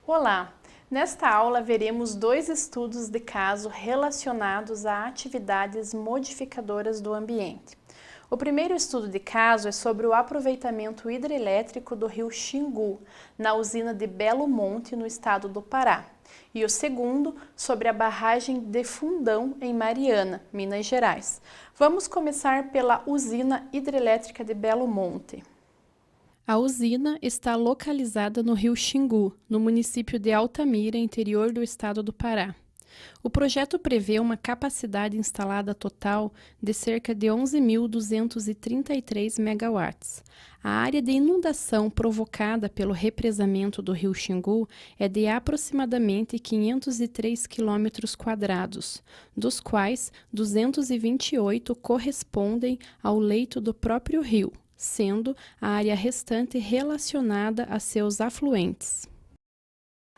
Olá! Nesta aula veremos dois estudos de caso relacionados a atividades modificadoras do ambiente. O primeiro estudo de caso é sobre o aproveitamento hidrelétrico do rio Xingu, na usina de Belo Monte, no estado do Pará. E o segundo, sobre a barragem de Fundão, em Mariana, Minas Gerais. Vamos começar pela usina hidrelétrica de Belo Monte. A usina está localizada no rio Xingu, no município de Altamira, interior do estado do Pará. O projeto prevê uma capacidade instalada total de cerca de 11.233 megawatts. A área de inundação provocada pelo represamento do rio Xingu é de aproximadamente 503 km², dos quais 228 correspondem ao leito do próprio rio, sendo a área restante relacionada a seus afluentes.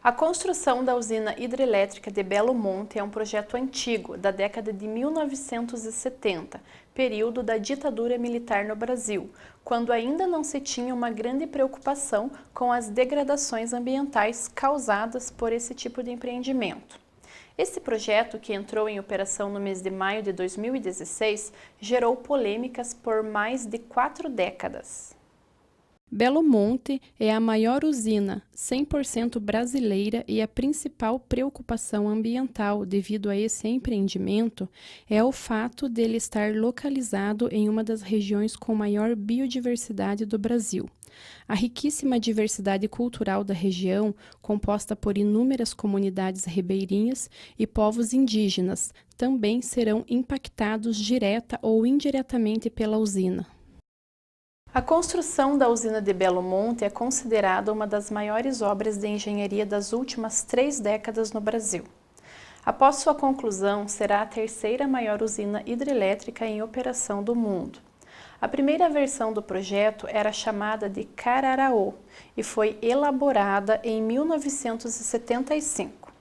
A construção da usina hidrelétrica de Belo Monte é um projeto antigo, da década de 1970, período da ditadura militar no Brasil, quando ainda não se tinha uma grande preocupação com as degradações ambientais causadas por esse tipo de empreendimento. Esse projeto, que entrou em operação no mês de maio de 2016, gerou polêmicas por mais de 4 décadas. Belo Monte é a maior usina 100% brasileira e a principal preocupação ambiental devido a esse empreendimento é o fato dele estar localizado em uma das regiões com maior biodiversidade do Brasil. A riquíssima diversidade cultural da região, composta por inúmeras comunidades ribeirinhas e povos indígenas, também serão impactados direta ou indiretamente pela usina. A construção da usina de Belo Monte é considerada uma das maiores obras de engenharia das últimas 3 décadas no Brasil. Após sua conclusão, será a terceira maior usina hidrelétrica em operação do mundo. A primeira versão do projeto era chamada de Cararaô e foi elaborada em 1975.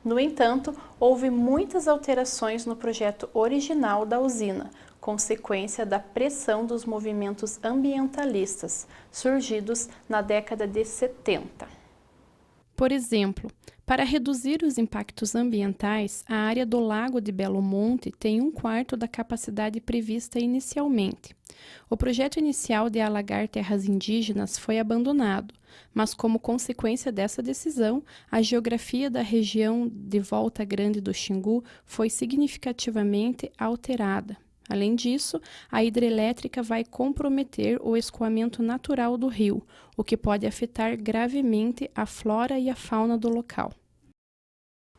No entanto, houve muitas alterações no projeto original da usina, consequência da pressão dos movimentos ambientalistas, surgidos na década de 70. Por exemplo, para reduzir os impactos ambientais, a área do Lago de Belo Monte tem 1/4 da capacidade prevista inicialmente. O projeto inicial de alagar terras indígenas foi abandonado, mas como consequência dessa decisão, a geografia da região de Volta Grande do Xingu foi significativamente alterada. Além disso, a hidrelétrica vai comprometer o escoamento natural do rio, o que pode afetar gravemente a flora e a fauna do local.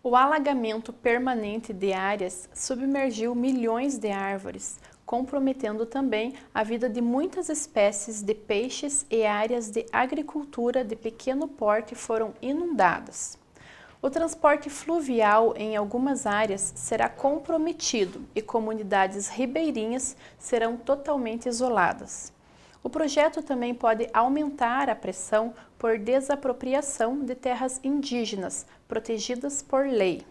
O alagamento permanente de áreas submergiu milhões de árvores, comprometendo também a vida de muitas espécies de peixes, e áreas de agricultura de pequeno porte foram inundadas. O transporte fluvial em algumas áreas será comprometido e comunidades ribeirinhas serão totalmente isoladas. O projeto também pode aumentar a pressão por desapropriação de terras indígenas protegidas por lei.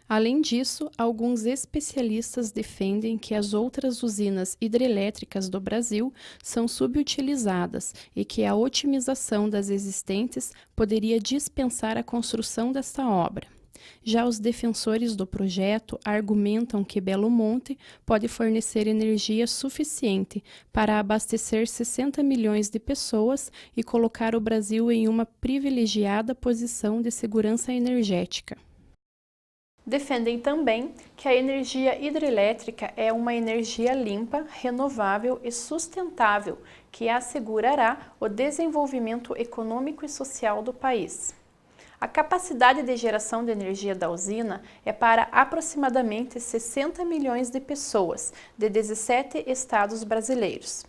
Além disso, alguns especialistas defendem que as outras usinas hidrelétricas do Brasil são subutilizadas e que a otimização das existentes poderia dispensar a construção desta obra. Já os defensores do projeto argumentam que Belo Monte pode fornecer energia suficiente para abastecer 60 milhões de pessoas e colocar o Brasil em uma privilegiada posição de segurança energética. Defendem também que a energia hidrelétrica é uma energia limpa, renovável e sustentável, que assegurará o desenvolvimento econômico e social do país. A capacidade de geração de energia da usina é para aproximadamente 60 milhões de pessoas, de 17 estados brasileiros.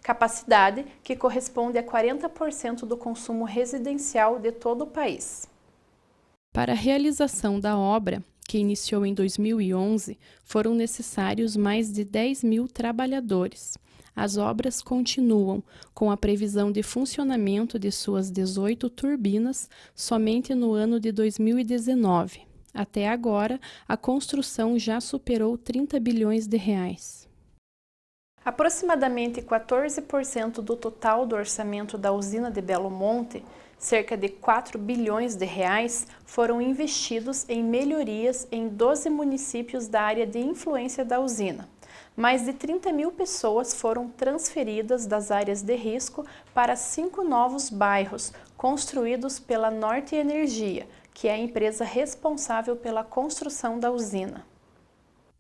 Capacidade que corresponde a 40% do consumo residencial de todo o país. Para a realização da obra, que iniciou em 2011, foram necessários mais de 10.000 trabalhadores. As obras continuam, com a previsão de funcionamento de suas 18 turbinas somente no ano de 2019. Até agora, a construção já superou 30 bilhões de reais. Aproximadamente 14% do total do orçamento da usina de Belo Monte, cerca de 4 bilhões de reais, foram investidos em melhorias em 12 municípios da área de influência da usina. Mais de 30 mil pessoas foram transferidas das áreas de risco para 5 novos bairros, construídos pela Norte Energia, que é a empresa responsável pela construção da usina.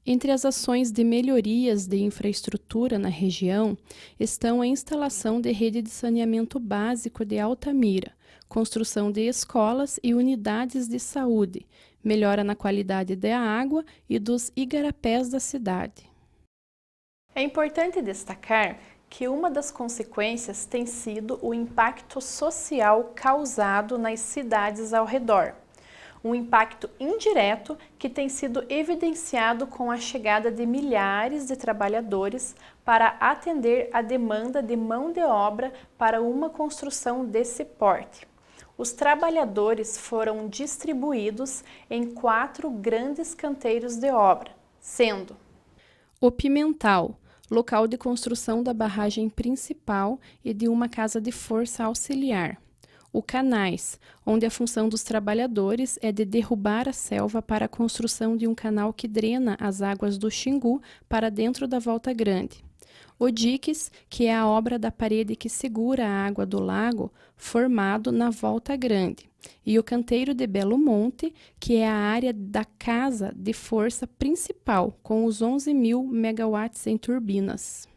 Entre as ações de melhorias de infraestrutura na região estão a instalação de rede de saneamento básico de Altamira, construção de escolas e unidades de saúde, melhora na qualidade da água e dos igarapés da cidade. É importante destacar que uma das consequências tem sido o impacto social causado nas cidades ao redor. Um impacto indireto que tem sido evidenciado com a chegada de milhares de trabalhadores para atender a demanda de mão de obra para uma construção desse porte. Os trabalhadores foram distribuídos em 4 grandes canteiros de obra, sendo o Pimental, local de construção da barragem principal e de uma casa de força auxiliar. O Canais, onde a função dos trabalhadores é de derrubar a selva para a construção de um canal que drena as águas do Xingu para dentro da Volta Grande. O Diques, que é a obra da parede que segura a água do lago, formado na Volta Grande. E o Canteiro de Belo Monte, que é a área da casa de força principal, com os 11 mil megawatts em turbinas.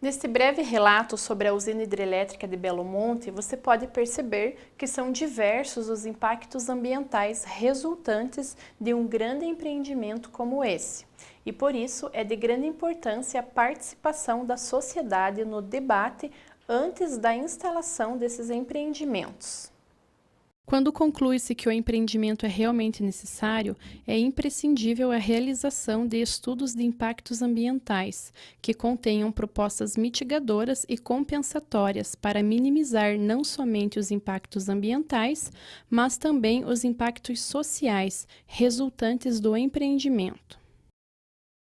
Neste breve relato sobre a usina hidrelétrica de Belo Monte, você pode perceber que são diversos os impactos ambientais resultantes de um grande empreendimento como esse. E por isso é de grande importância a participação da sociedade no debate antes da instalação desses empreendimentos. Quando conclui-se que o empreendimento é realmente necessário, é imprescindível a realização de estudos de impactos ambientais, que contenham propostas mitigadoras e compensatórias para minimizar não somente os impactos ambientais, mas também os impactos sociais resultantes do empreendimento.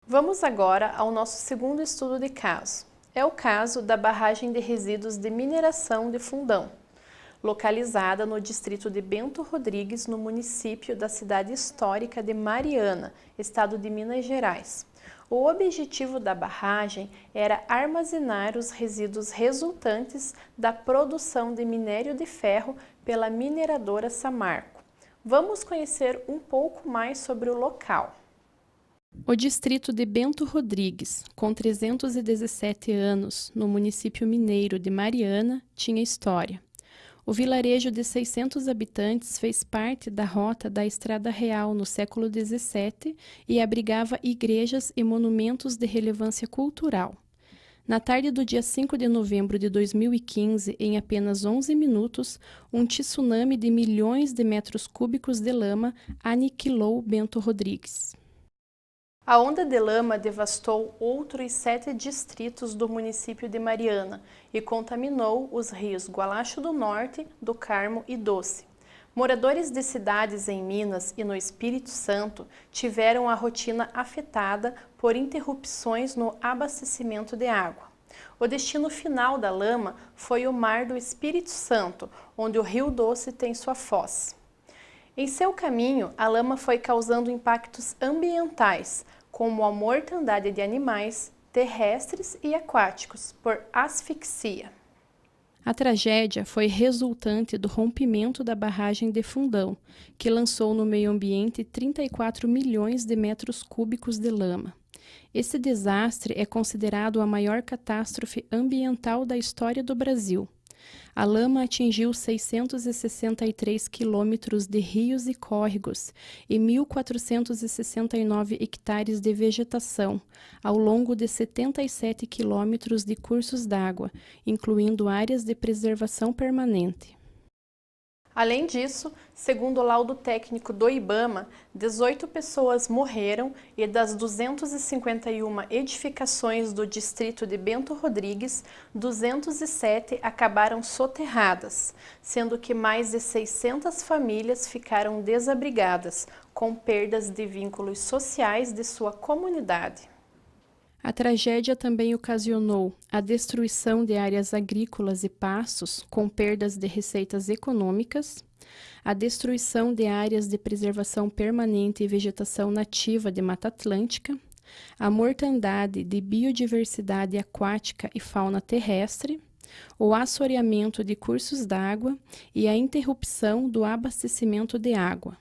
Vamos agora ao nosso segundo estudo de caso. É o caso da barragem de resíduos de mineração de Fundão, localizada no distrito de Bento Rodrigues, no município da cidade histórica de Mariana, estado de Minas Gerais. O objetivo da barragem era armazenar os resíduos resultantes da produção de minério de ferro pela mineradora Samarco. Vamos conhecer um pouco mais sobre o local. O distrito de Bento Rodrigues, com 317 anos, no município mineiro de Mariana, tinha história. O vilarejo de 600 habitantes fez parte da rota da Estrada Real no século XVII e abrigava igrejas e monumentos de relevância cultural. Na tarde do dia 5 de novembro de 2015, em apenas 11 minutos, um tsunami de milhões de metros cúbicos de lama aniquilou Bento Rodrigues. A onda de lama devastou outros 7 distritos do município de Mariana e contaminou os rios Gualacho do Norte, do Carmo e Doce. Moradores de cidades em Minas e no Espírito Santo tiveram a rotina afetada por interrupções no abastecimento de água. O destino final da lama foi o Mar do Espírito Santo, onde o Rio Doce tem sua foz. Em seu caminho, a lama foi causando impactos ambientais, como a mortandade de animais, terrestres e aquáticos, por asfixia. A tragédia foi resultante do rompimento da barragem de Fundão, que lançou no meio ambiente 34 milhões de metros cúbicos de lama. Esse desastre é considerado a maior catástrofe ambiental da história do Brasil. A lama atingiu 663 quilômetros de rios e córregos e 1.469 hectares de vegetação, ao longo de 77 quilômetros de cursos d'água, incluindo áreas de preservação permanente. Além disso, segundo o laudo técnico do IBAMA, 18 pessoas morreram e das 251 edificações do distrito de Bento Rodrigues, 207 acabaram soterradas, sendo que mais de 600 famílias ficaram desabrigadas, com perdas de vínculos sociais de sua comunidade. A tragédia também ocasionou a destruição de áreas agrícolas e pastos, com perdas de receitas econômicas, a destruição de áreas de preservação permanente e vegetação nativa de Mata Atlântica, a mortandade de biodiversidade aquática e fauna terrestre, o assoreamento de cursos d'água e a interrupção do abastecimento de água.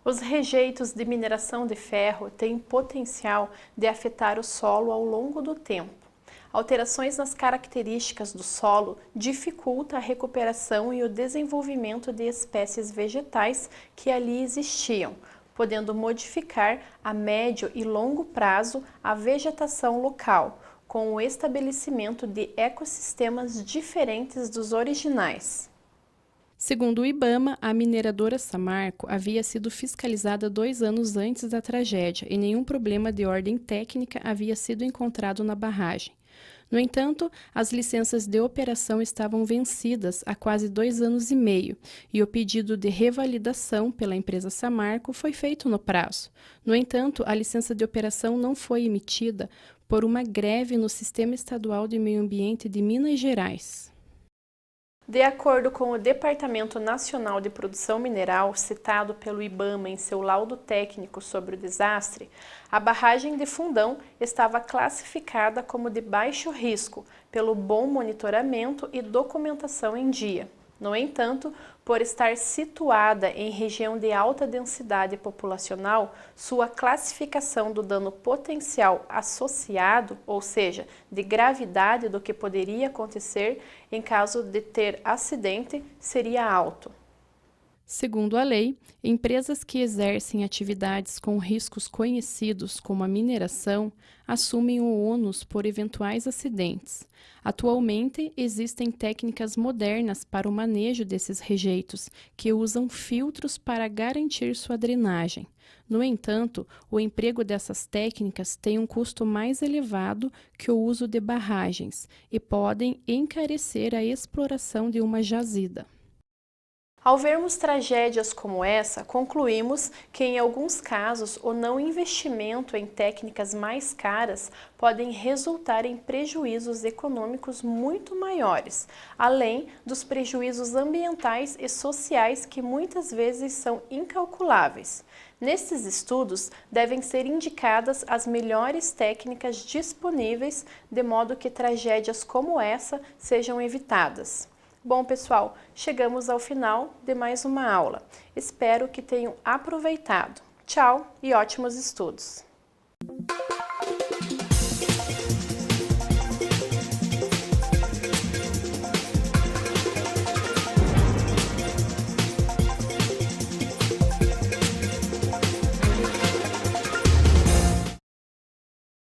Os rejeitos de mineração de ferro têm potencial de afetar o solo ao longo do tempo. Alterações nas características do solo dificultam a recuperação e o desenvolvimento de espécies vegetais que ali existiam, podendo modificar a médio e longo prazo a vegetação local, com o estabelecimento de ecossistemas diferentes dos originais. Segundo o IBAMA, a mineradora Samarco havia sido fiscalizada 2 anos antes da tragédia e nenhum problema de ordem técnica havia sido encontrado na barragem. No entanto, as licenças de operação estavam vencidas há quase 2 anos e meio e o pedido de revalidação pela empresa Samarco foi feito no prazo. No entanto, a licença de operação não foi emitida por uma greve no Sistema Estadual de Meio Ambiente de Minas Gerais. De acordo com o Departamento Nacional de Produção Mineral, citado pelo IBAMA em seu laudo técnico sobre o desastre, a barragem de Fundão estava classificada como de baixo risco pelo bom monitoramento e documentação em dia. No entanto, por estar situada em região de alta densidade populacional, sua classificação do dano potencial associado, ou seja, de gravidade do que poderia acontecer em caso de ter acidente, seria alto. Segundo a lei, empresas que exercem atividades com riscos conhecidos como a mineração assumem o ônus por eventuais acidentes. Atualmente, existem técnicas modernas para o manejo desses rejeitos, que usam filtros para garantir sua drenagem. No entanto, o emprego dessas técnicas tem um custo mais elevado que o uso de barragens e podem encarecer a exploração de uma jazida. Ao vermos tragédias como essa, concluímos que, em alguns casos, o não investimento em técnicas mais caras podem resultar em prejuízos econômicos muito maiores, além dos prejuízos ambientais e sociais que muitas vezes são incalculáveis. Nesses estudos, devem ser indicadas as melhores técnicas disponíveis, de modo que tragédias como essa sejam evitadas. Bom, pessoal, chegamos ao final de mais uma aula. Espero que tenham aproveitado. Tchau e ótimos estudos!